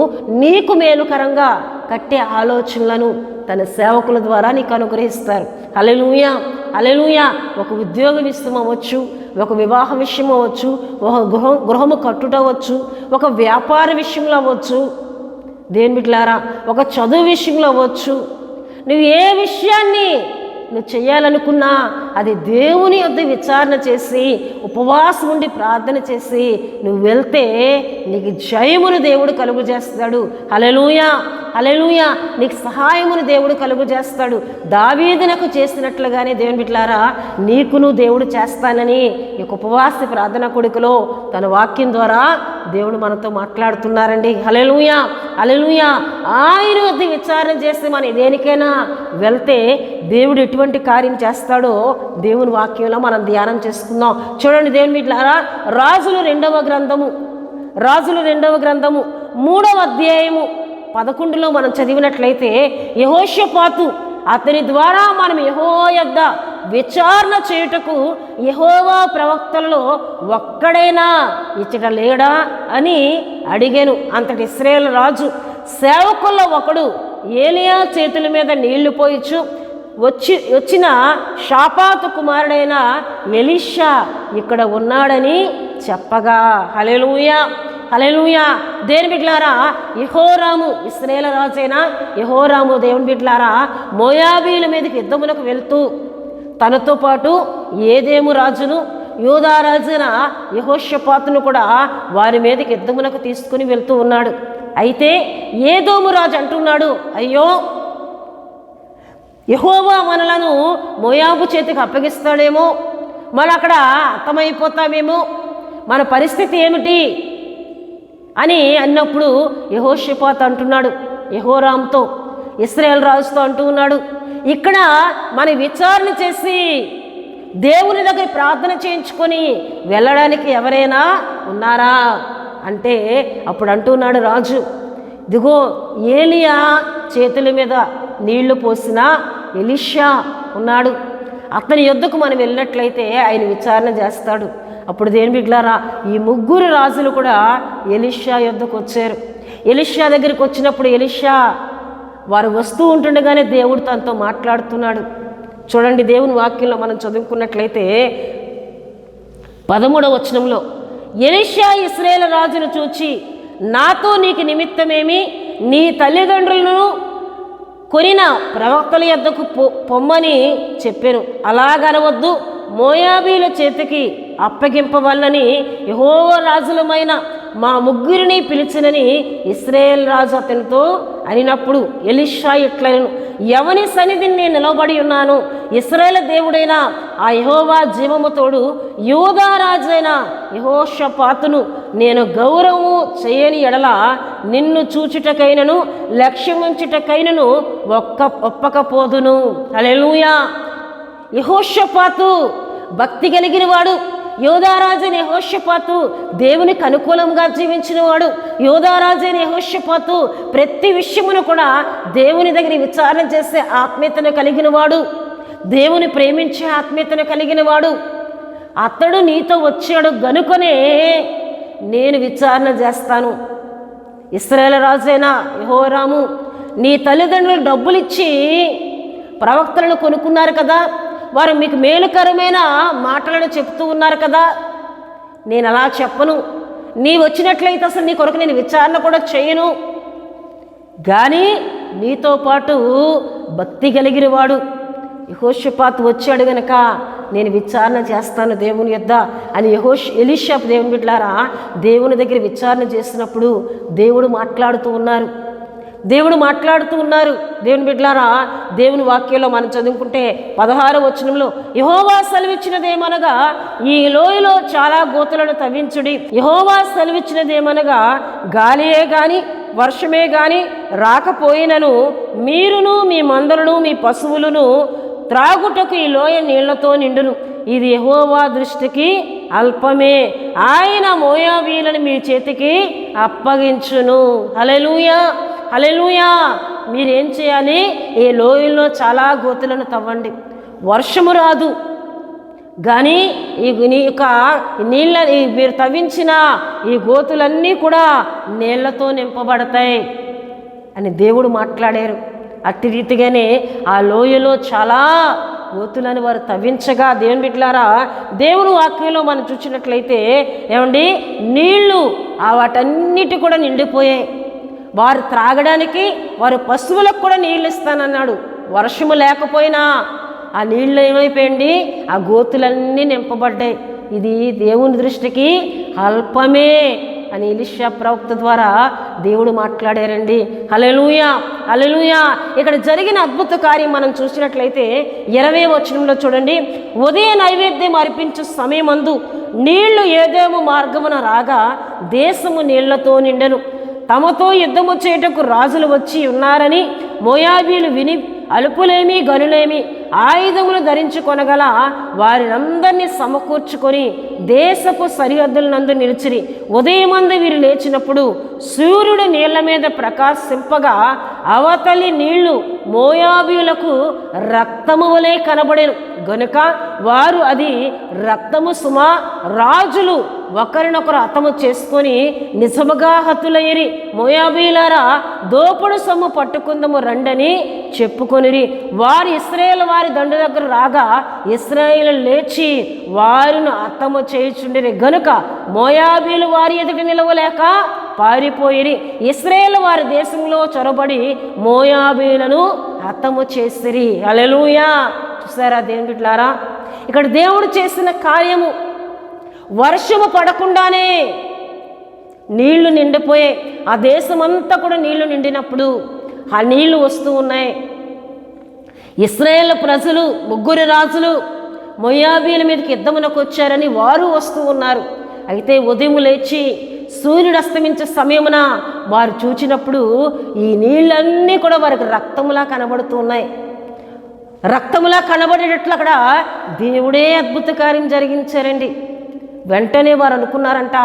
నీకు మేలుకరంగా కట్టే ఆలోచనలను తన సేవకుల ద్వారా నీకు అనుగ్రహిస్తారు. హల్లెలూయా, హల్లెలూయా. ఒక ఉద్యోగ విషయం అవ్వచ్చు, ఒక వివాహ విషయం అవ్వచ్చు, ఒక గృహము కట్టుటవచ్చు, ఒక వ్యాపార విషయంలో అవ్వచ్చు, దేవుని బిడ్డలారా ఒక చదువు విషయంలో అవ్వచ్చు. నువ్వు ఏ విషయాన్ని నువ్వు చేయాలనుకున్నా అది దేవుని యొద్ద విచారణ చేసి ఉపవాసం ఉండి ప్రార్థన చేసి నువ్వు వెళ్తే నీకు జయమును దేవుడు కలుగు చేస్తాడు. హల్లెలూయా, హల్లెలూయా. నీకు సహాయమును దేవుడు కలుగు చేస్తాడు. దావీదునకు చేసినట్లుగానే దేవుని బిడ్డలారా నీకును దేవుడు చేస్తానని ఈ ఉపవాస ప్రార్థన కొడుకులో తన వాక్యం ద్వారా దేవుడు మనతో మాట్లాడుతున్నారండి. హల్లెలూయా, హల్లెలూయా. ఆయన వద్ద విచారణ చేసి మనం దేనికైనా వెళ్తే దేవుడు ఎటువంటి కార్యం చేస్తాడో దేవుని వాక్యంలో మనం ధ్యానం చేసుకుందాం. చూడండి దేవుని బిడ్డలారా, రాజులు 2వ గ్రంథము రాజుల 2వ గ్రంథము 3వ అధ్యాయము 11లో మనం చదివినట్లయితే యెహోషాపాతు అతని ద్వారా మనం యెహోవా యొద్ద విచారణ చేయుటకు యెహోవా ప్రవక్తలలో ఒక్కడైనా ఇచ్చట లేడా అని అడిగాను. అంతటి ఇశ్రాయేలు రాజు సేవకుల్లో ఒకడు ఏలియా చేతుల మీద నీళ్లు పోయిచు వచ్చిన షాపాతు కుమారుడైన ఎలీషా ఇక్కడ ఉన్నాడని చెప్పగా, హల్లెలూయా హల్లెలూయా. దేవుని బిడ్డలారా, యెహోరాము ఇశ్రాయేలు రాజైన యెహోరాము దేవుని బిడ్డలారా మోయాబీల మీదకి యుద్ధమునకు వెళ్తూ తనతో పాటు ఏదేము రాజును యూదా రాజైన యెహోషాపాతును కూడా వారి మీదకి యుద్ధమునకు తీసుకుని వెళ్తూ ఉన్నాడు. అయితే ఏదోము రాజు అంటున్నాడు, అయ్యో యెహోవా మనలను మోయాబు చేతికి అప్పగిస్తాడేమో, మనం అక్కడ అంతమైపోతామేమో, మన పరిస్థితి ఏమిటి అని అన్నప్పుడు యెహోషాపాతు అంటున్నాడు యెహోరాముతో, ఇశ్రాయేలు రాజుతో అంటూ ఉన్నాడు, ఇక్కడ మన విచారణ చేసి దేవుని దగ్గర ప్రార్థన చేయించుకొని వెళ్ళడానికి ఎవరైనా ఉన్నారా అంటే అప్పుడు అంటున్నాడు రాజు, ఇదిగో ఏలియా చేతుల మీద నీళ్లు పోసిన ఎలీషా ఉన్నాడు, అతని యొద్దకు మనం వెళ్ళినట్లయితే ఆయన విచారణ చేస్తాడు. అప్పుడు దేవుని బిడ్డలారా ఈ 3 రాజులు కూడా ఎలీషా యొద్దకు వచ్చారు. ఎలీషా దగ్గరికి వచ్చినప్పుడు ఎలీషా వారు వస్తూ ఉంటుండగానే దేవుడు తనతో మాట్లాడుతున్నాడు. చూడండి, దేవుని వాక్యంలో మనం చదువుకున్నట్లయితే 13వ వచనంలో, ఎలీషా ఇశ్రాయేలు రాజును చూచి, నాతో నీకు నిమిత్తమేమి, నీ తల్లిదండ్రులను కొనిన ప్రవక్తల యొద్దకు పొమ్మని చెప్పాను, అలాగనవద్దు, మోయాబీల చేతికి అప్పగింపవల్లని యెహోవా రాజులమైన మా 3 పిలిచినని ఇశ్రాయేలు రాజు అతనితో అనినప్పుడు ఎలీషా ఇట్లను, ఎవని సన్నిధిని నేను నిలబడి ఉన్నాను, ఇశ్రాయేలు దేవుడైన ఆ యెహోవా జీవముతోడు యూదా రాజైన యెహోషాపాతును నేను గౌరవము చేయని ఎడల నిన్ను చూచుటకైనను లక్ష్యముంచుటకైనను ఒప్పకపోదును. హల్లెలూయా. యెహోషాపాతు భక్తి కలిగిన వాడు, యోధారాజైన యెహోషాపాతు దేవునికి అనుకూలంగా జీవించిన వాడు, యోధారాజైన యెహోషాపాతు ప్రతి విషయమును కూడా దేవుని దగ్గర విచారణ చేసే ఆత్మీయతను కలిగిన వాడు, దేవుని ప్రేమించే ఆత్మీయతను కలిగిన వాడు. అతడు నీతో వచ్చాడు గనుకనే నేను విచారణ చేస్తాను. ఇశ్రాయేలు రాజైన యెహోరాము, నీ తల్లిదండ్రులు డబ్బులు ఇచ్చి ప్రవక్తలను కొనుక్కున్నారు కదా, వారు మీకు మేలుకరమైన మాటలను చెప్తూ ఉన్నారు కదా, నేను అలా చెప్పను, నీ వచ్చినట్లయితే అసలు నీ కొరకు నేను విచారణ కూడా చేయను, కానీ నీతో పాటు భక్తి కలిగిన వాడు యెహోషాపాతు వచ్చాడు గనక నేను విచారణ చేస్తాను దేవుని యొద్ద అని ఎలీషా దేవుని బిడ్డలారా దేవుని దగ్గర విచారణ చేసినప్పుడు దేవుడు మాట్లాడుతూ ఉన్నారు. దేవుని బిడ్డలారా దేవుని వాక్యంలో మనం చదువుకుంటే 16వ వచనంలో, యెహోవా సెలవిచ్చినదేమనగా ఈ లోయలో చాలా గోతులను తవ్వించుడి, యెహోవా సెలవిచ్చినదేమనగా గాలియే గాని వర్షమే గాని రాకపోయినను మీరును మీ మందలను మీ పశువులను త్రాగుటకు ఈ లోయ నీళ్లతో నిండును, ఇది యెహోవా దృష్టికి అల్పమే, ఆయన మోయాబీలను మీ చేతికి అప్పగించును. హల్లెలూయా హల్లెలూయా. మీరేం చేయాలి, ఈ లోయల్లో చాలా గోతులను తవ్వండి, వర్షము రాదు కానీ నీ యొక్క నీళ్ళ మీరు తవ్వించిన ఈ గోతులన్నీ కూడా నీళ్లతో నింపబడతాయి అని దేవుడు మాట్లాడారు. అట్టి రీతిగానే ఆ లోయలో చాలా గోతులను వారు తవ్వించగా దేవుని బిడ్డలారా దేవుని వాక్యంలో మనం చూసినట్లయితే ఏమండి నీళ్లు వాటన్నిటి కూడా నిండిపోయాయి. వారు త్రాగడానికి వారు పశువులకు కూడా నీళ్ళు ఇస్తానన్నాడు. వర్షము లేకపోయినా ఆ నీళ్ళు ఏమైపోయింది, ఆ గోతులన్నీ నింపబడ్డాయి. ఇది దేవుని దృష్టికి అల్పమే అని ఎలీషా ప్రవక్త ద్వారా దేవుడు మాట్లాడారండి. హల్లెలూయా హల్లెలూయా. ఇక్కడ జరిగిన అద్భుత కార్యం మనం చూసినట్లయితే 20వ వచనంలో చూడండి, ఉదయ నైవేద్యం అర్పించు సమయమందు నీళ్లు ఏదేమో మార్గమున రాగా దేశము నీళ్లతో నిండెను. తమతో యుద్ధము చేయుటకు రాజులు వచ్చి ఉన్నారని మోయాబీలు విని అలుపులేమి గనులేమి ఆయుధములు ధరించుకొనగల వారినందరినీ సమకూర్చుకొని దేశపు సరిహద్దులనందు నిలిచిరి. ఉదయమందు వీరు లేచినప్పుడు సూర్యుడు నీళ్ల మీద ప్రకాశింపగా అవతలి నీళ్లు మోయాబీయులకు రక్తము వలె కనబడెను గనుక వారు అది రక్తము సుమా, రాజులు ఒకరినొకరు హతము చేసుకొని నిజముగా హతులయ్యిరి. మోయాబీయులారా, దోపుడు సొమ్ము పట్టుకుందము రండని చెప్పుకొనిరి. వారు ఇశ్రాయేలు వారి దండు దగ్గర రాగా ఇశ్రాయేలు లేచి వారిని హతము చేయుచుండిరి గనుక మోయాబీలు వారి ఎదుట నిలవలేక పారిపోయిరి. ఇశ్రాయేలు వారి దేశంలో చొరబడి మోయాబీలను హతము చేసిరి. హల్లెలూయా. చూసారా దేవుని బిడ్డలారా, ఇక్కడ దేవుడు చేసిన కార్యము, వర్షము పడకుండానే నీళ్లు నిండిపోయాయి. ఆ దేశమంతా కూడా నీళ్లు నిండినప్పుడు ఆ నీళ్లు వస్తూ ఉన్నాయి. ఇశ్రాయేలు ప్రజలు, ముగ్గురు రాజులు మోయాబీల మీదకి యుద్ధమునకు వచ్చారని వారు వస్తూ ఉన్నారు. అయితే ఉదయం లేచి సూర్యుడు అస్తమించే సమయమున వారు చూచినప్పుడు ఈ నీళ్ళన్నీ కూడా వారికి రక్తములా కనబడుతూ ఉన్నాయి. రక్తములా కనబడేటట్లు అక్కడ దేవుడే అద్భుత కార్యం జరిగించారండి. వెంటనే వారు అనుకున్నారంట,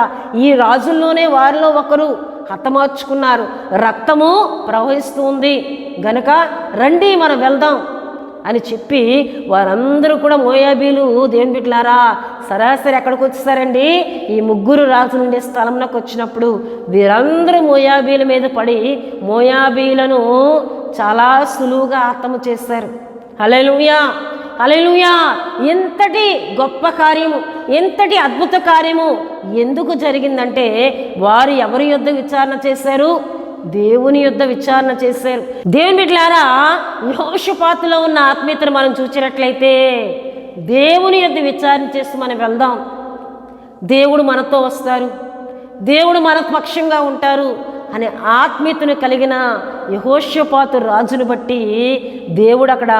ఈ రాజుల్లోనే వారిలో ఒకరు హతమార్చుకున్నారు, రక్తము ప్రవహిస్తూ ఉంది గనక రండి మనం వెళ్దాం అని చెప్పి వారందరూ కూడా మోయాబీలు దేవుని బిడ్డలారా సరాసరి ఎక్కడికి వచ్చేసారండి, ఈ ముగ్గురు రాజులు ఉండే స్థలంలోకి వచ్చినప్పుడు వీరందరూ మోయాబీల మీద పడి మోయాబీలను చాలా సులువుగా హతము చేశారు. హల్లెలూయా, హల్లెలూయా. ఎంతటి గొప్ప కార్యము, ఎంతటి అద్భుత కార్యము ఎందుకు జరిగిందంటే వారు ఎవరి యుద్ధ విచారణ చేశారు? దేవుని యుద్ధ విచారణ చేశారు. దేవుని బిడ్డలారా, యెహోషాపాతులో ఉన్న ఆత్మీయతను మనం చూసినట్లయితే దేవుని యుద్ధ విచారణ చేసి మనం వెళ్దాం. దేవుడు మనతో వస్తారు, దేవుడు మన పక్షంగా ఉంటారు అనే ఆత్మీయతను కలిగిన యెహోషాపాతు రాజును బట్టి దేవుడు అక్కడ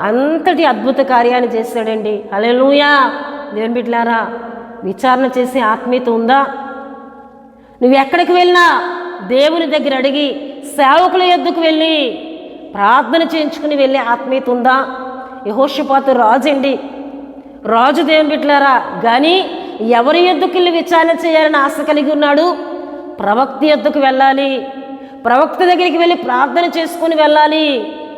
అంతటి అద్భుత కార్యాన్ని చేశాడండి. హల్లెలూయా. దేవుని బిడ్డలారా, విచారణ చేసే ఆత్మీయత ఉందా? నువ్వు ఎక్కడికి వెళ్ళినా దేవుని దగ్గర అడిగి సేవకుల యొద్దకు వెళ్ళి ప్రార్థన చేయించుకుని వెళ్ళే ఆత్మీయత ఉందా? యెహోషాపాతు రాజు అండి, రాజు దేవుని బిడ్డలారా. కానీ ఎవరి యొద్దకు వెళ్ళి విచారణ చేయాలని ఆశ కలిగి ఉన్నాడు? ప్రవక్త యొద్దకు వెళ్ళాలి, ప్రవక్త దగ్గరికి వెళ్ళి ప్రార్థన చేసుకొని వెళ్ళాలి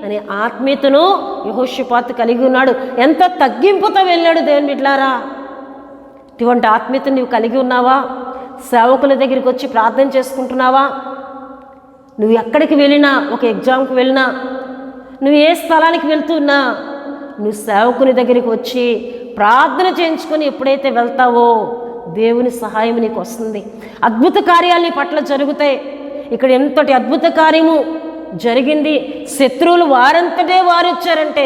అనే ఆత్మీయతను యెహోషాపాతు కలిగి ఉన్నాడు. ఎంత తగ్గింపుతో వెళ్ళాడు దేవుని బిడ్డలారా. ఇటువంటి ఆత్మీయతను నువ్వు కలిగి ఉన్నావా? సేవకుల దగ్గరికి వచ్చి ప్రార్థన చేసుకుంటున్నావా? నువ్వు ఎక్కడికి వెళ్ళినా, ఒక ఎగ్జామ్కి వెళ్ళినా, నువ్వు ఏ స్థలానికి వెళ్తున్నా, నువ్వు సేవకుని దగ్గరికి వచ్చి ప్రార్థన చేయించుకొని ఎప్పుడైతే వెళ్తావో దేవుని సహాయం నీకు వస్తుంది. అద్భుత కార్యాలు నీ పట్ల జరుగుతాయి. ఇక్కడ ఎంతటి అద్భుత కార్యము జరిగింది. శత్రువులు వారంతటే వారు వచ్చారంటే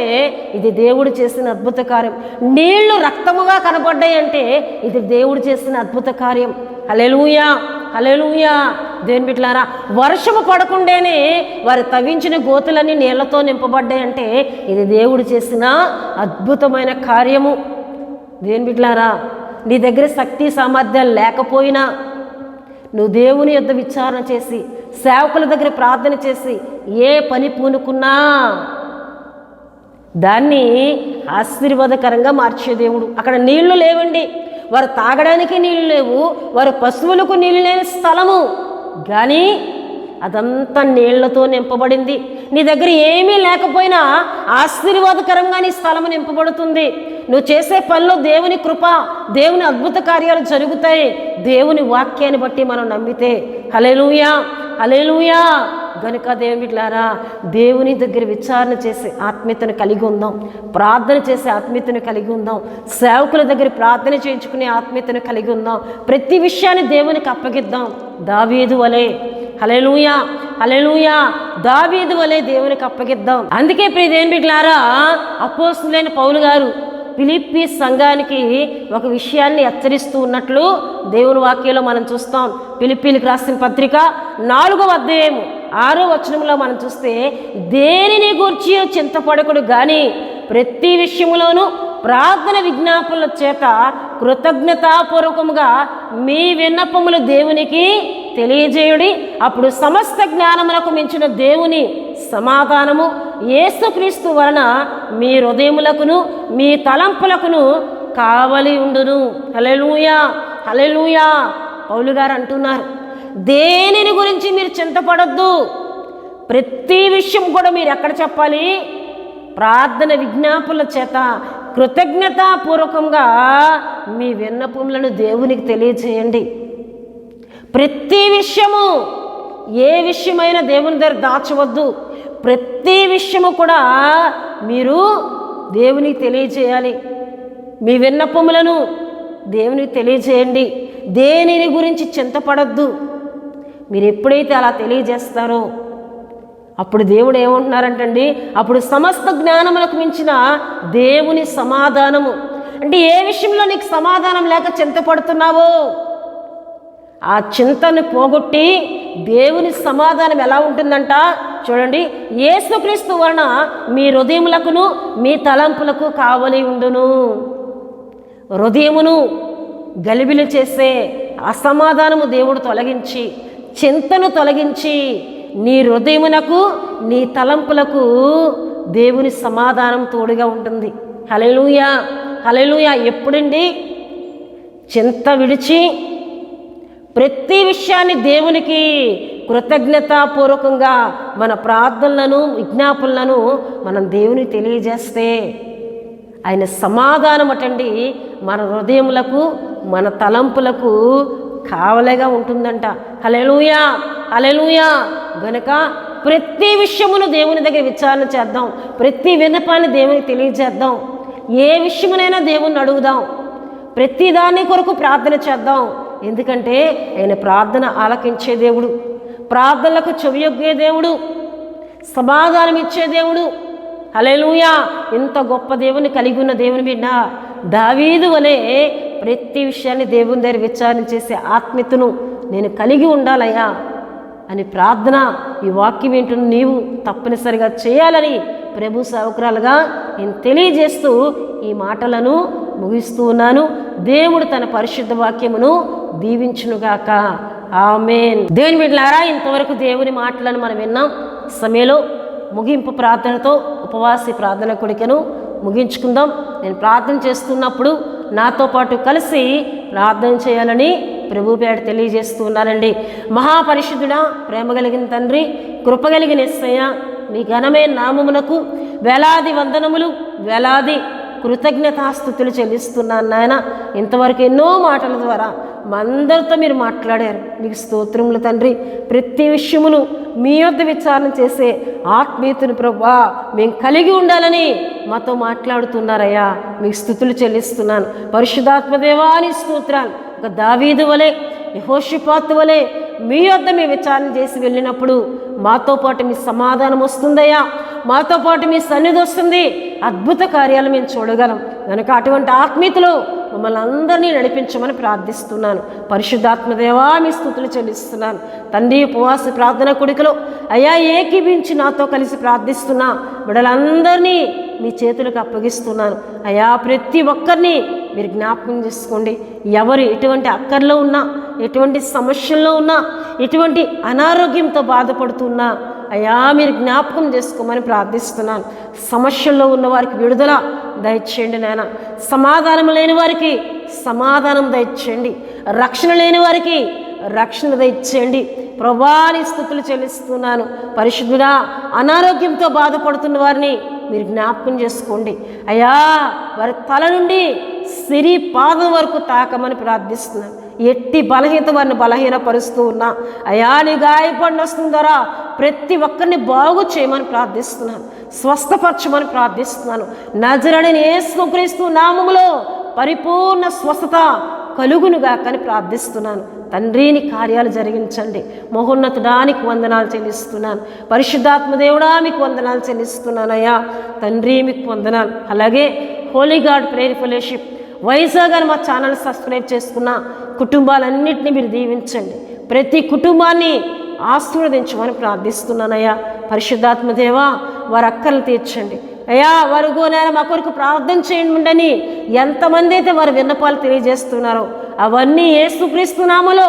ఇది దేవుడు చేసిన అద్భుత కార్యం. నీళ్లు రక్తముగా కనపడ్డాయి అంటే ఇది దేవుడు చేసిన అద్భుత కార్యం. హల్లెలూయా, హల్లెలూయా. దేవుని బిడ్డలారా, వర్షము పడకుండానే వారు తవ్వించిన గోతులన్నీ నీళ్లతో నింపబడ్డాయి అంటే ఇది దేవుడు చేసిన అద్భుతమైన కార్యము. దేవుని బిడ్డలారా, నీ దగ్గర శక్తి సామర్థ్యాలు లేకపోయినా నువ్వు దేవుని యొద్ద విచారణ చేసి సేవకుల దగ్గర ప్రార్థన చేసి ఏ పని పూనుకున్నా దాన్ని ఆశీర్వాదకరంగా మార్చే దేవుడు. అక్కడ నీళ్లు లేవండి, వారు తాగడానికి నీళ్లు లేవు, వారు పశువులకు నీళ్ళు లేని స్థలము, కానీ అదంతా నీళ్లతో నింపబడింది. నీ దగ్గర ఏమీ లేకపోయినా ఆశీర్వాదకరంగా నీ స్థలము నింపబడుతుంది. నువ్వు చేసే పనిలో దేవుని కృప, దేవుని అద్భుత కార్యాలు జరుగుతాయి దేవుని వాక్యాన్ని బట్టి మనం నమ్మితే. హల్లెలూయా, హల్లెలూయా. గనుక దేవుని బిడ్డలారా, దేవుని దగ్గర విచారణ చేసే ఆత్మీయతను కలిగి ఉందాం, ప్రార్థన చేసే ఆత్మీయతను కలిగి ఉందాం, సేవకుల దగ్గర ప్రార్థన చేయించుకునే ఆత్మీయతను కలిగి ఉందాం. ప్రతి విషయాన్ని దేవునికి అప్పగిద్దాం. దావీదు వలె, హల్లెలూయా, హల్లెలూయా, దావీదు వలె దేవునికి అప్పగిద్దాం. అందుకే ప్రియ దేవుని బిడ్డలారా, అపోస్తలుడైన పౌలు గారు ఫిలిప్పీ సంఘానికి ఒక విషయాన్ని హెచ్చరిస్తూ ఉన్నట్లు దేవుని వాక్యంలో మనం చూస్తాం. ఫిలిప్పీలకు రాసిన పత్రిక 4వ అధ్యాయం 6వ వచనంలో మనం చూస్తే, దేనిని గూర్చి చింతపడకుడు కానీ ప్రతి విషయంలోనూ ప్రార్థన విజ్ఞాపనల చేత కృతజ్ఞతాపూర్వకముగా మీ విన్నపములు దేవునికి తెలియజేయుడి. అప్పుడు సమస్త జ్ఞానమునకు మించిన దేవుని సమాధానము యేసుక్రీస్తు వలన మీ హృదయములకును మీ తలంపులకును కావలి ఉండును. హల్లెలూయా, హల్లెలూయా. పౌలు గారు అంటున్నారు, దేనిని గురించి మీరు చింతపడొద్దు. ప్రతి విషయం కూడా మీరు ఎక్కడ చెప్పాలి? ప్రార్థన విజ్ఞాపనల చేత కృతజ్ఞతాపూర్వకంగా మీ విన్నపములను దేవునికి తెలియజేయండి. ప్రతి విషయము, ఏ విషయమైనా దేవుని దగ్గర దాచవద్దు. ప్రతి విషయము కూడా మీరు దేవునికి తెలియజేయాలి. మీ విన్నపములను దేవునికి తెలియజేయండి. దేనిని గురించి చింతపడద్దు. మీరు ఎప్పుడైతే అలా తెలియజేస్తారో అప్పుడు దేవుడు ఏమంటున్నారంటండి, అప్పుడు సమస్త జ్ఞానములకు మించిన దేవుని సమాధానము. అంటే ఏ విషయంలో నీకు సమాధానం లేక చింతపడుతున్నావో ఆ చింతను పోగొట్టి దేవుని సమాధానం ఎలా ఉంటుందంట చూడండి. యేసుక్రీస్తు వలన మీ హృదయములకును మీ తలంపులకు కావలి ఉండును. హృదయమును గలిబిలి చేసే అసమాధానము దేవుడు తొలగించి, చింతను తొలగించి, నీ హృదయమునకు నీ తలంపులకు దేవుని సమాధానం తోడుగా ఉంటుంది. హల్లెలూయా, హల్లెలూయా. ఎప్పుడండి? చింత విడిచి ప్రతి విషయాన్ని దేవునికి కృతజ్ఞతాపూర్వకంగా మన ప్రార్థనలను విజ్ఞాపనలను మనం దేవునికి తెలియజేస్తే ఆయన సమాధానం అటండి మన హృదయములకు మన తలంపులకు కావలిగా ఉంటుందంట. హల్లెలూయా, హల్లెలూయా. గనుక ప్రతి విషయమును దేవుని దగ్గర విచారణ చేద్దాం. ప్రతి విన్నపాన్ని దేవునికి తెలియజేద్దాం. ఏ విషయమునైనా దేవుణ్ణి అడుగుదాం. ప్రతి దాని కొరకు ప్రార్థన చేద్దాం. ఎందుకంటే ఆయన ప్రార్థన ఆలకించే దేవుడు, ప్రార్థనలకు చెవియొగ్గే దేవుడు, సమాధానం ఇచ్చే దేవుడు. హల్లెలూయా. ఇంత గొప్ప దేవుని కలిగి ఉన్న దేవుని బిడ్డ దావీదు వలె ప్రతి విషయాన్ని దేవుని దగ్గర విచారణ చేసే ఆత్మీయతను నేను కలిగి ఉండాలయ్యా అని ప్రార్థన ఈ వాక్యం వింటున్న నీవు తప్పనిసరిగా చేయాలని ప్రభు సేవకురాలుగా నేను తెలియజేస్తూ ఈ మాటలను ముగిస్తూ ఉన్నాను. దేవుడు తన పరిశుద్ధ వాక్యమును దీవించునుగాక. ఆమేన్. దేవుని బిడ్డలారా, ఇంతవరకు దేవుని మాటలను మనం విన్నాం. సమయంలో ముగింపు ప్రార్థనతో ఉపవాసి ప్రార్థన కొడికను ముగించుకుందాం. నేను ప్రార్థన చేస్తున్నప్పుడు నాతో పాటు కలిసి ప్రార్థన చేయాలని ప్రభు పేట తెలియజేస్తూ ఉన్నానండి. మహాపరిశుద్ధుడా, ప్రేమ కలిగిన తండ్రి, కృప కలిగిన యేసయ్య, మీ ఘనమైన నామమునకు వేలాది వందనములు, వేలాది కృతజ్ఞతాస్తుతులు చెల్లిస్తున్నాను నాయన. ఇంతవరకు ఎన్నో మాటల ద్వారా మా అందరితో మీరు మాట్లాడారు. మీకు స్తోత్రములు తండ్రి. ప్రతి విషయమును మీ యొద్ద విచారణ చేసే ఆత్మీయతను ప్రభువా మేము కలిగి ఉండాలని మాతో మాట్లాడుతున్నారయ్యా. మీకు స్తుతులు చెల్లిస్తున్నాను. పరిశుద్ధాత్మదేవా నీ స్తోత్రాలు. ఒక దావీదు వలె, యెహోషాపాతు వలె మీ యొద్ద మేము విచారణ చేసి వెళ్ళినప్పుడు మాతో పాటు మీ సమాధానం వస్తుందయ్యా. మాతో పాటు మీ సన్నిధి వస్తుంది. అద్భుత కార్యాలు మేము చూడగలం. కనుక అటువంటి ఆత్మీయతలో మమ్మల్ని అందరినీ నడిపించమని ప్రార్థిస్తున్నాను. పరిశుద్ధాత్మదేవా మీ స్తుతులు చెల్లిస్తున్నాను. తండ్రి, ఉపవాస ప్రార్థన కొడుకులో అయ్యా ఏకీభించి నాతో కలిసి ప్రార్థిస్తున్నా బిడ్డలందరినీ మీ చేతులకు అప్పగిస్తున్నాను. అయ్యా ప్రతి ఒక్కరిని మీరు జ్ఞాపకం చేసుకోండి. ఎవరు ఎటువంటి అక్కర్లో ఉన్నా, ఎటువంటి సమస్యల్లో ఉన్నా, ఎటువంటి అనారోగ్యంతో బాధపడుతున్నా అయ్యా మీరు జ్ఞాపకం చేసుకోమని ప్రార్థిస్తున్నాను. సమస్యల్లో ఉన్న వారికి విడుదల దయచేయండి నాయన. సమాధానం లేని వారికి సమాధానం దయచేయండి. రక్షణ లేని వారికి రక్షణ దయచేయండి. ప్రభువాని స్తుతులు చెల్లిస్తున్నాను. పరిశుద్ధుడా, అనారోగ్యంతో బాధపడుతున్న వారిని మీరు జ్ఞాపకం చేసుకోండి. అయ్యా వారి తల నుండి సిరి పాదం వరకు తాకమని ప్రార్థిస్తున్నాను. ఎట్టి బలహీనత వారిని బలహీనపరుస్తూ ఉన్నా అయ్యా నీ గాయపడిన వస్తుంది ద్వారా ప్రతి ఒక్కరిని బాగు చేయమని ప్రార్థిస్తున్నాను. స్వస్థపరచమని ప్రార్థిస్తున్నాను. నజరేయుడైన యేసుక్రీస్తు నామములో పరిపూర్ణ స్వస్థత కలుగునుగాకని ప్రార్థిస్తున్నాను. తండ్రిని కార్యాలు జరిగించండి. మహోన్నతుడానికి వందనాలు చెల్లిస్తున్నాను. పరిశుద్ధాత్మదేవుడా మీకు వందనాలు చెల్లిస్తున్నానయ్యా. తండ్రి మీకు వందనాలు. అలాగే Holi God prayer fellowship Vizag అని మా ఛానల్ సబ్స్క్రైబ్ చేసుకున్న కుటుంబాలన్నింటినీ మీరు దీవించండి. ప్రతి కుటుంబాన్ని ఆశీర్వదించమని ప్రార్థిస్తున్నానయ్యా. పరిశుద్ధాత్మదేవా వారి అక్కర్లు తీర్చండి అయ్యా. వారు గోనైనా మా కొరకు ప్రార్థన చేయండి అని ఎంతమంది అయితే వారి విన్నపాలు తెలియజేస్తున్నారో అవన్నీ యేసుక్రీస్తు నామములో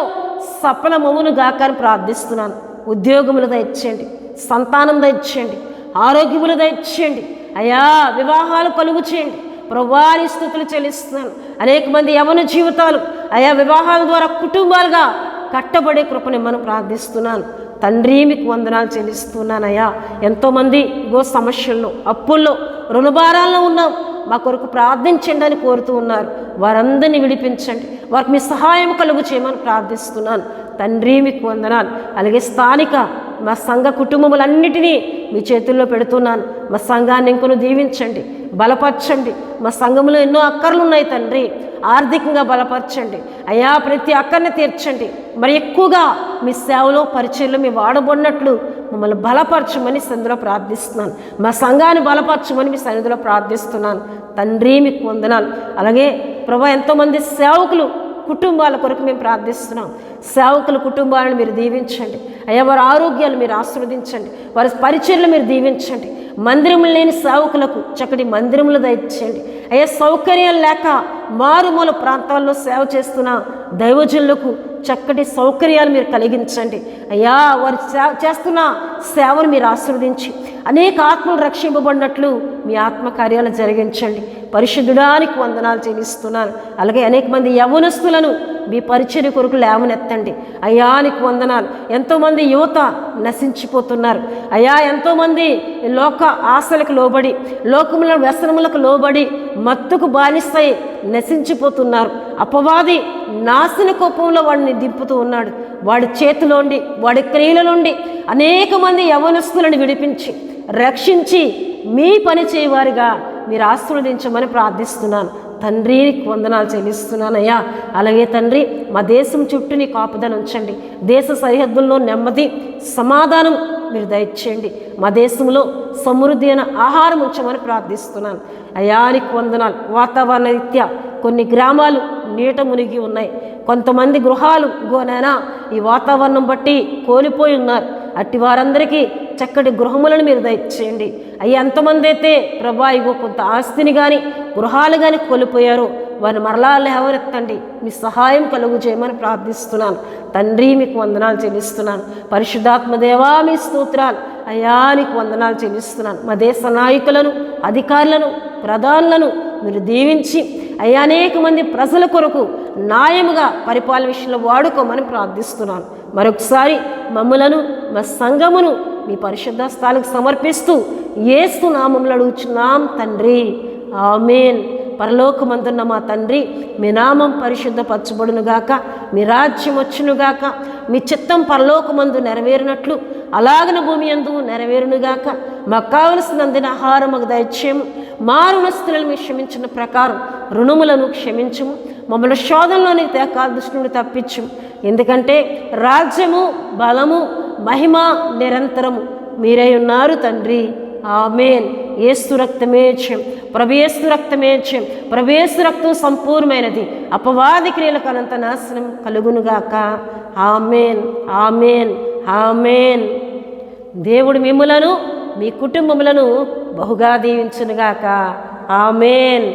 సఫలమవును గాక అని ప్రార్థిస్తున్నాను. ఉద్యోగములు దయచేయండి, సంతానం దయచేయండి, ఆరోగ్యములు దయచేయండి అయ్యా, వివాహాలు కలుగు చేయండి ప్రభువాని స్తుతులు చెల్లిస్తున్నాను. అనేక మంది యవన జీవితాలు అయా వివాహాల ద్వారా కుటుంబాలుగా కట్టబడే కృపని మనం ప్రార్థిస్తున్నాను తండ్రి. మీకు వందనాలు చెల్లిస్తున్నానయ్యా. ఎంతోమంది ఇగో సమస్యల్లో, అప్పుల్లో, రుణభారాల్లో ఉన్నాం, మా కొరకు ప్రార్థించండి అని కోరుతూ ఉన్నారు. వారందరినీ విడిపించండి, వారికి మీ సహాయం కలుగు చేయమని ప్రార్థిస్తున్నాను తండ్రి. మీకు వందనాలు. అలాగే స్థానిక మా సంఘ కుటుంబములన్నిటినీ మీ చేతుల్లో పెడుతున్నాను. మా సంఘాన్ని ఇంకొను దీవించండి, బలపరచండి. మా సంఘంలో ఎన్నో అక్కర్లు ఉన్నాయి తండ్రి, ఆర్థికంగా బలపరచండి అయ్యా, ప్రతి అక్కర్ని తీర్చండి. మరి ఎక్కువగా మీ సేవలో పరిచయంలో మీ వాడబడినట్లు మమ్మల్ని బలపరచమని సన్నిధిలో ప్రార్థిస్తున్నాను. మా సంఘాన్ని బలపరచమని మీ సన్నిధిలో ప్రార్థిస్తున్నాను తండ్రి. మీకు వందనాలు. అలాగే ప్రభా ఎంతోమంది సేవకులు కుటుంబాల కొరకు మేము ప్రార్థిస్తున్నాం. సేవకుల కుటుంబాలను మీరు దీవించండి అయ్యా, వారి ఆరోగ్యాలు మీరు ఆశీర్వదించండి, వారి పరిచర్లు మీరు దీవించండి. మందిరములు లేని సేవకులకు చక్కటి మందిరములు దయచేయండి అయ్యా. సౌకర్యాలు లేక మారుమూల ప్రాంతాల్లో సేవ చేస్తున్న దైవజనులకు చక్కటి సౌకర్యాలు మీరు కలిగించండి అయ్యా. వారు చేస్తున్న సేవను మీరు ఆశీర్వదించి అనేక ఆత్మలు రక్షింపబడినట్లు మీ ఆత్మకార్యాలు జరిగించండి. పరిశుద్ధుడానికి వందనాలు చెల్లిస్తున్నాను. అలాగే అనేక మంది యవనస్తులను మీ పరిచర్య కొరకు లేవనెత్తండి అయ్యా. నీకు వందనాలు. ఎంతోమంది యువత నశించిపోతున్నారు అయ్యా. ఎంతోమంది లోక ఆశలకు లోబడి, లోకముల వ్యసనములకు లోబడి మత్తుకు బానిస్తాయి నశించిపోతున్నారు. అపవాది నాశన కోపంలో వాడిని దింపుతూ ఉన్నాడు. వాడి చేతిలోండి, వాడి క్రియల నుండి అనేక మంది యవనస్తులను విడిపించి రక్షించి మీ పని చేయవారిగా మీరు ఆశీర్వదించమని ప్రార్థిస్తున్నాను తండ్రి. నీకు వందనాలు చెల్లిస్తున్నానయ్యా. అలాగే తండ్రి మా దేశం చుట్టూ నీ కాపుదల ఉంచండి. దేశ సరిహద్దుల్లో నెమ్మది, సమాధానం మీరు దయచేయండి. మా దేశంలో సమృద్ధి అయిన ఆహారం ఉంచమని ప్రార్థిస్తున్నాను అయ్యా. నీకు వందనాలు. వాతావరణ రీత్యా కొన్ని గ్రామాలు నీట మునిగి ఉన్నాయి, కొంతమంది గృహాలు గోనైనా ఈ వాతావరణం బట్టి కోల్పోయి ఉన్నారు. అట్టి వారందరికీ చక్కటి గృహములను మీరు దయచేయండి అయ్యా. ఎంతమంది అయితే ప్రభా ఇగో కొంత ఆస్తిని కానీ గృహాలు కానీ కోల్పోయారో వారిని మరలా లేవనెత్తండి, మీ సహాయం కలుగు చేయమని ప్రార్థిస్తున్నాను తండ్రి. మీకు వందనాలు చెల్లిస్తున్నాను. పరిశుద్ధాత్మ దేవా మీ స్తోత్రాలు అయ్యా. నీకు వందనాలు చెల్లిస్తున్నాను. మా దేశ నాయకులను, అధికారులను, ప్రధానులను మీరు దీవించి అయ్యా అనేక మంది ప్రజల కొరకు న్యాయముగా పరిపాలన విషయంలో వాడుకోమని ప్రార్థిస్తున్నాను. మరొకసారి మమ్ములను, మా సంఘమును మీ పరిశుద్ధ స్థాలకు సమర్పిస్తూ యేసు నామములో అడుగుచున్నాం తండ్రి, ఆమేన్. పరలోకమందున్న మా తండ్రి, మీ నామం పరిశుద్ధపరచబడునుగాక, మీ రాజ్యం వచ్చునుగాక, మీ చిత్తం పరలోకమందు నెరవేరినట్లు అలాగన భూమి యందు నెరవేరునుగాక. మాకు కావలసినందున ఆహారం మాకు దయచేయము. మా రుణస్థులను మీరు క్షమించిన ప్రకారం రుణములను క్షమించము. మమ్మల్ని శోధనలోనికి తేకాల దృష్టి నుండి తప్పించము. ఎందుకంటే రాజ్యము, బలము, మహిమ నిరంతరము మీరై ఉన్నారు తండ్రి, ఆమేన్. యేసు రక్తమే జయం, ప్రభు యేసు రక్తమే జయం, ప్రభు యేసు రక్తం సంపూర్ణమైనది. అపవాది క్రియలకు అనంత నాశనం కలుగునుగాక. ఆమేన్, ఆమేన్, ఆమేన్. దేవుడు మిమ్ములను, మీ కుటుంబములను బహుగా దీవించునుగాక. ఆమేన్.